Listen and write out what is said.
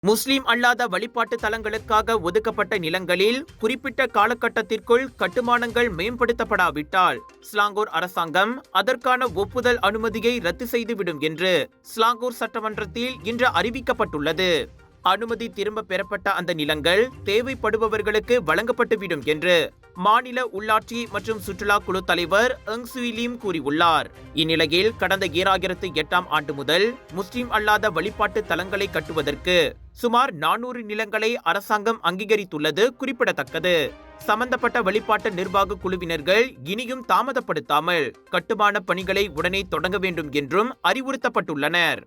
முஸ்லிம் அல்லாத வழிபாட்டு தலங்களுக்காக ஒதுக்கப்பட்ட நிலங்களில் குறிப்பிட்ட காலகட்டத்திற்குள் கட்டுமானங்கள் மேம்படுத்தப்படாவிட்டால் ஸ்லாங்கூர் அரசாங்கம் அதற்கான ஒப்புதல் அனுமதியை ரத்து செய்துவிடும் என்று ஸ்லாங்கூர் சட்டமன்றத்தில் இன்று அறிவிக்கப்பட்டுள்ளது. அனுமதி திரும்ப பெறப்பட்ட அந்த நிலங்கள் தேவைப்படுபவர்களுக்கு வழங்கப்பட்டுவிடும் என்று மாநில உள்ளாட்சி மற்றும் சுற்றுலா குழு தலைவர் எங் சுய் லீம் கூறியுள்ளார். இந்நிலையில் கடந்த 2008ஆம் ஆண்டு முதல் முஸ்லிம் அல்லாத வழிபாட்டு தலங்களை கட்டுவதற்கு சுமார் 400 நிலங்களை அரசாங்கம் அங்கீகரித்துள்ளது குறிப்பிடத்தக்கது. சம்பந்தப்பட்ட வழிபாட்டு நிர்வாக குழுவினர்கள் இனியும் தாமதப்படுத்தாமல் கட்டுமான பணிகளை உடனே தொடங்க வேண்டும் என்றும் அறிவுறுத்தப்பட்டுள்ளனர்.